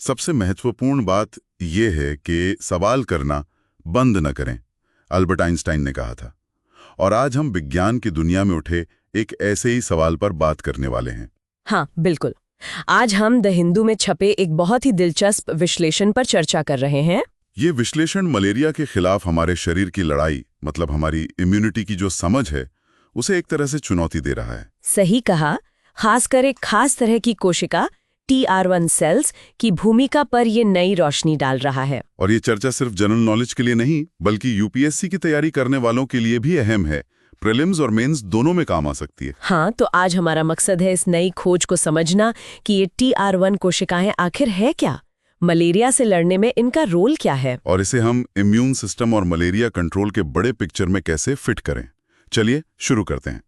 सबसे महत्वपूर्ण बात यह है कि सवाल करना बंद न करें, अल्बर्ट आइंस्टाइन ने कहा था। और आज हम विज्ञान की दुनिया में उठे एक ऐसे ही सवाल पर बात करने वाले हैं। हाँ, बिल्कुल। आज हम द हिंदू में छपे एक बहुत ही दिलचस्प विश्लेषण पर चर्चा कर रहे हैं। ये विश्लेषण मलेरिया के खिलाफ हमारे शरीर की लड़ाई, मतलब हमारी इम्यूनिटी की जो समझ है, उसे एक तरह से चुनौती दे रहा है। सही कहा। खासकर एक खास तरह की कोशिका TR1 सेल्स की भूमिका पर ये नई रोशनी डाल रहा है। और ये चर्चा सिर्फ जनरल नॉलेज के लिए नहीं, बल्कि यूपीएससी की तैयारी करने वालों के लिए भी अहम है। प्रीलिम्स और मेंस दोनों में काम आ सकती है। हाँ, तो आज हमारा मकसद है इस नई खोज को समझना कि ये TR1 कोशिकाएं आखिर है क्या, मलेरिया से लड़ने में इनका रोल क्या है, और इसे हम इम्यून सिस्टम और मलेरिया कंट्रोल के बड़े पिक्चर में कैसे फिट करें। चलिए शुरू करते हैं।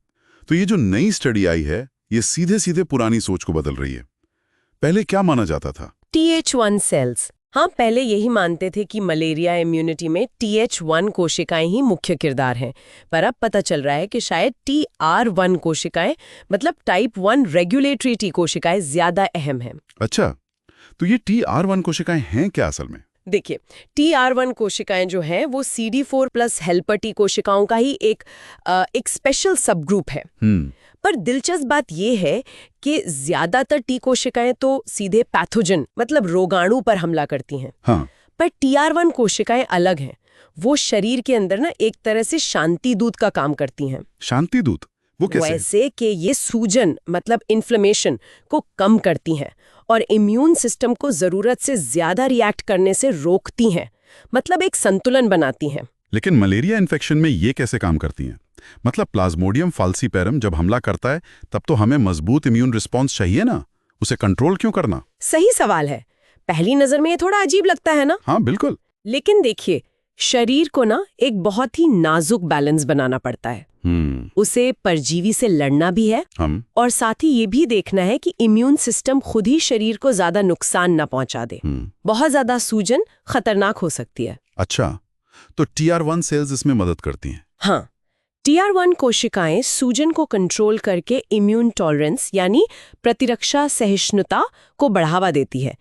तो ये जो नई स्टडी आई है, ये सीधे सीधे पुरानी सोच को बदल रही है। पहले क्या माना जाता था? TH1 sales. हाँ, पहले यही मानते थे कि मलेरिया इम्यूनिटी में TH1 कोशिकाएं ही मुख्य किरदार हैं, पर अब पता चल रहा है कि शायद TR1 कोशिकाएं, मतलब टाइप 1 रेगुलेटरी टी कोशिकाएं ज्यादा अहम हैं। अच्छा, तो ये TR1 कोशिकाएं हैं क्या असल में? देखिए, TR1 कोशिकाएं जो हैं वो CD4 प्लस हेल्पर टी कोशिकाओं का ही एक स्पेशल सब ग्रुप है। पर दिलचस्प बात यह है कि ज्यादातर टी कोशिकाएं तो सीधे पैथोजन, मतलब रोगाणु पर हमला करती हैं। हाँ। पर TR1 कोशिकाएं अलग हैं। वो शरीर के अंदर ना एक तरह से शांति दूत का काम करती हैं। शांति दूत? वो कैसे? वैसे कि ये सूजन, मतलब इन्फ्लेमेशन को कम करती हैं और इम्यून सिस्टम को जरूरत से ज्यादा रिएक्ट करने से रोकती हैं, मतलब एक संतुलन बनाती हैं। लेकिन मलेरिया इन्फेक्शन में ये कैसे काम करती हैं? मतलब प्लाज्मोडियम फाल्सीपेरम जब हमला करता है, तब तो हमें मजबूत इम्यून रिस्पॉन्स चाहिए ना, उसे कंट्रोल क्यों करना? सही सवाल है। पहली नजर में ये थोड़ा अजीब लगता है ना? हाँ, बिल्कुल। लेकिन देखिए, शरीर को ना एक बहुत ही नाजुक बैलेंस बनाना पड़ता है। उसे परजीवी से लड़ना भी है, और साथ ही ये भी देखना है कि इम्यून सिस्टम खुद ही शरीर को ज्यादा नुकसान न पहुंचा दे। बहुत ज्यादा सूजन खतरनाक हो सकती है। अच्छा, तो TR1 सेल्स इसमें मदद करती हैं? हाँ, TR1 कोशिकाएं सूजन को कंट्रोल करके इम्यून टॉलरेंस यानी प्रतिरक्षा सहिष्णुता को बढ़ावा देती है।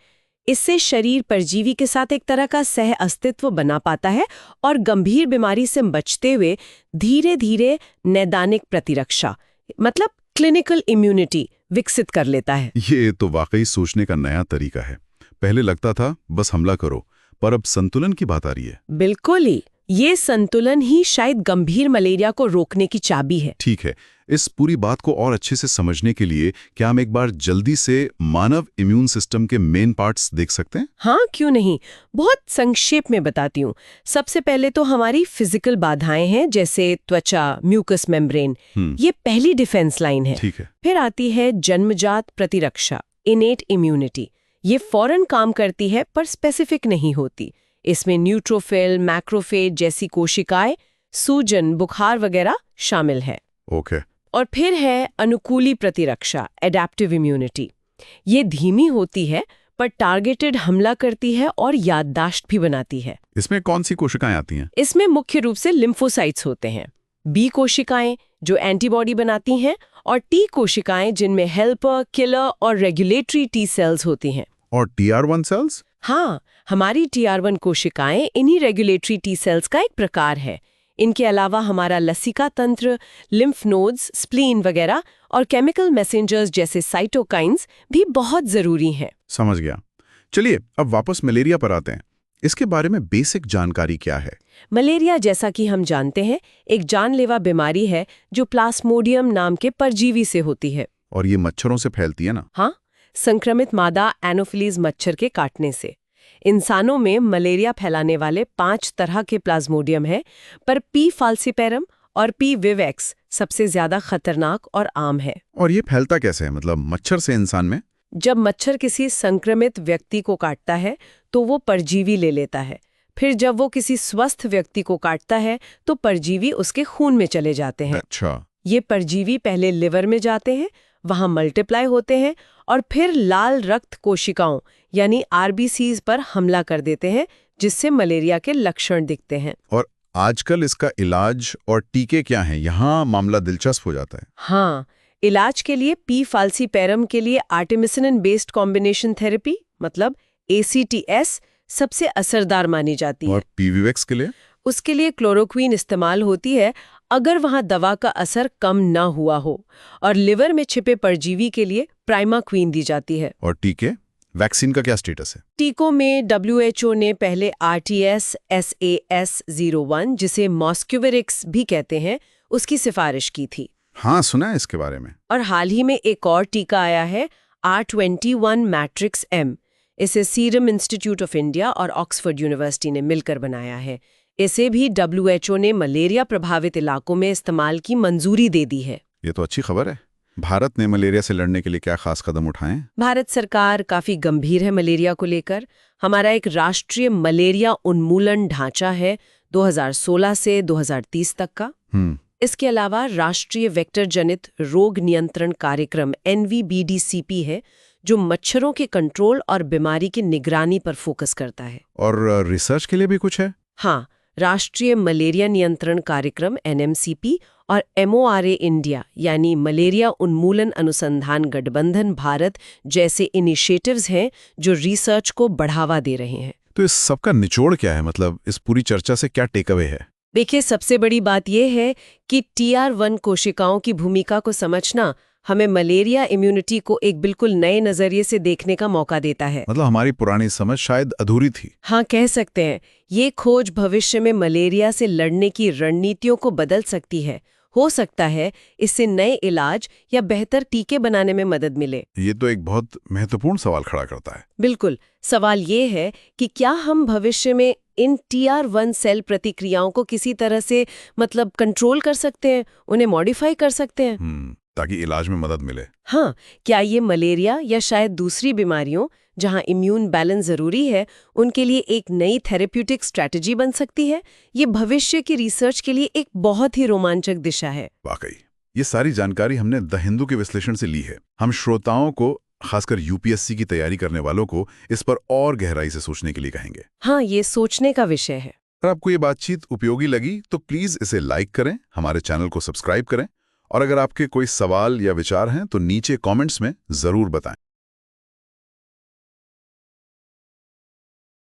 इससे शरीर परजीवी के साथ एक तरह का सह अस्तित्व बना पाता है और गंभीर बीमारी से बचते हुए धीरे धीरे नैदानिक प्रतिरक्षा, मतलब क्लिनिकल इम्यूनिटी विकसित कर लेता है। ये तो वाकई सोचने का नया तरीका है। पहले लगता था बस हमला करो, पर अब संतुलन की बात आ रही है। बिल्कुल ही, ये संतुलन ही शायद गंभीर मलेरिया को रोकने की चाबी है। ठीक है, इस पूरी बात को और अच्छे से समझने के लिए क्या हम एक बार जल्दी से मानव इम्यून सिस्टम के मेन पार्ट्स देख सकते हैं? हाँ, क्यों नहीं। बहुत संक्षेप में बताती हूँ। सबसे पहले तो हमारी फिजिकल बाधाएं हैं, जैसे त्वचा, म्यूकस मेम्ब्रेन, ये पहली डिफेंस लाइन है। ठीक है। फिर आती है जन्मजात प्रतिरक्षा, इनेट इम्यूनिटी। ये फौरन काम करती है पर स्पेसिफिक नहीं होती। इसमें न्यूट्रोफिल, मैक्रोफेज जैसी कोशिकाएं, सूजन, बुखार वगैरह शामिल है। ओके। और फिर है अनुकूली प्रतिरक्षा, एडेप्टिव इम्यूनिटी। ये धीमी होती है पर टारगेटेड हमला करती है और याददाश्त भी बनाती है। इसमें कौन सी कोशिकाएं आती हैं? इसमें मुख्य रूप से लिम्फोसाइट्स होते हैं, बी कोशिकाएं जो एंटीबॉडी बनाती हैं, और टी कोशिकाएं जिनमें हेल्पर, किलर और रेगुलेटरी टी सेल्स होती हैं। और TR1 सेल्स? हाँ, हमारी TR1 कोशिकाएं इन्हीं रेगुलेटरी टी सेल्स का एक प्रकार है। इनके अलावा हमारा लसिका तंत्र, लिम्फ नोड्स, स्प्लीन वगैरह और केमिकल मैसेंजर्स जैसे साइटोकाइंस भी बहुत जरूरी हैं। समझ गया। चलिए अब वापस मलेरिया पर आते हैं। इसके बारे में बेसिक जानकारी क्या है? मलेरिया, जैसा कि हम जानते हैं, एक जानलेवा बीमारी है जो प्लाज्मोडियम नाम के परजीवी से होती है। और ये मच्छरों से फैलती है ना? हाँ, संक्रमित मादा एनोफिलीज मच्छर के काटने से। इंसानों में मलेरिया फैलाने वाले 5 तरह के प्लाज्मोडियम हैं, पर P. falciparum और P. vivax सबसे ज्यादा खतरनाक और आम है। और ये फैलता कैसे है, मतलब मच्छर से इंसान में? जब मच्छर किसी संक्रमित व्यक्ति को काटता है तो वो परजीवी ले लेता है। फिर जब वो किसी स्वस्थ व्यक्ति को काटता है तो परजीवी उसके खून में चले जाते हैं। अच्छा। ये परजीवी पहले लिवर में जाते हैं, वहां मल्टीप्लाई होते हैं और फिर लाल रक्त कोशिकाओं यानी RBCs पर हमला कर देते हैं, जिससे मलेरिया के लक्षण दिखते हैं। और आजकल इसका इलाज और टीके क्या हैं? यहाँ मामला दिलचस्प हो जाता है। हाँ, इलाज के लिए P. falciparum के लिए आर्टेमिसिनिन बेस्ड कॉम्बिनेशन थेरेपी, मतलब ACTS सबसे असरदार मानी जाती है। और PVX के लिए? उसके लिए क्लोरोक्वीन इस्तेमाल होती है अगर वहां दवा का असर कम ना हुआ हो, और लिवर में छिपे परजीवी के लिए प्राइमाक्वीन दी जाती है। और टीके, वैक्सीन का क्या स्टेटस है? टीकों में WHO ने पहले RTS-SAS01, जिसे मॉस्क्यूवेरिक्स भी कहते हैं, उसकी सिफारिश की थी। हाँ, सुना है इसके बारे में। और हाल ही में एक और टीका आया है, R21 मैट्रिक्स M। इसे सीरम इंस्टीट्यूट ऑफ इंडिया और ऑक्सफोर्ड यूनिवर्सिटी ने मिलकर बनाया है। इसे भी WHO ने मलेरिया प्रभावित इलाकों में इस्तेमाल की मंजूरी दे दी है। ये तो अच्छी खबर है। भारत ने मलेरिया से लड़ने के लिए क्या खास कदम उठाए? भारत सरकार काफी गंभीर है मलेरिया को लेकर। हमारा एक राष्ट्रीय मलेरिया उन्मूलन ढांचा है 2016 से 2030 तक का। इसके अलावा राष्ट्रीय वेक्टर जनित रोग नियंत्रण कार्यक्रम NVBDCP है, जो मच्छरों के कंट्रोल और बीमारी की निगरानी पर फोकस करता है। और रिसर्च के लिए भी कुछ है? हाँ, राष्ट्रीय मलेरिया नियंत्रण कार्यक्रम NMCP और MORA इंडिया यानी मलेरिया उन्मूलन अनुसंधान गठबंधन भारत जैसे इनिशिएटिव्स हैं जो रिसर्च को बढ़ावा दे रहे हैं। तो इस सबका निचोड़ क्या है? मतलब इस पूरी चर्चा से क्या टेक अवे है? देखिए, सबसे बड़ी बात यह है कि TR1 कोशिकाओं की भूमिका को समझना हमें मलेरिया इम्यूनिटी को एक बिल्कुल नए नजरिए से देखने का मौका देता है। मतलब हमारी पुरानी समझ शायद अधूरी थी। हाँ, कह सकते हैं। ये खोज भविष्य में मलेरिया से लड़ने की रणनीतियों को बदल सकती है। हो सकता है इससे नए इलाज या बेहतर टीके बनाने में मदद मिले। ये तो एक बहुत महत्वपूर्ण सवाल खड़ा करता है। बिल्कुल। सवाल ये है कि क्या हम भविष्य में इन TR1 सेल प्रतिक्रियाओं को किसी तरह से मतलब कंट्रोल कर सकते हैं, उन्हें मॉडिफाई कर सकते हैं, ताकि इलाज में मदद मिले। हाँ, क्या ये मलेरिया या शायद दूसरी बीमारियों जहां इम्यून बैलेंस जरूरी है, उनके लिए एक नई थेरेप्यूटिक स्ट्रैटेजी बन सकती है? ये भविष्य की रिसर्च के लिए एक बहुत ही रोमांचक दिशा है। वाकई, ये सारी जानकारी हमने द हिंदू के विश्लेषण से ली है। हम श्रोताओं को, खासकर UPSC की तैयारी करने वालों को, इस पर और गहराई से सोचने के लिए कहेंगे। हाँ, ये सोचने का विषय है। अगर आपको ये बातचीत उपयोगी लगी तो प्लीज इसे लाइक करें, हमारे चैनल को सब्सक्राइब करें, और अगर आपके कोई सवाल या विचार हैं तो नीचे कमेंट्स में जरूर बताएं।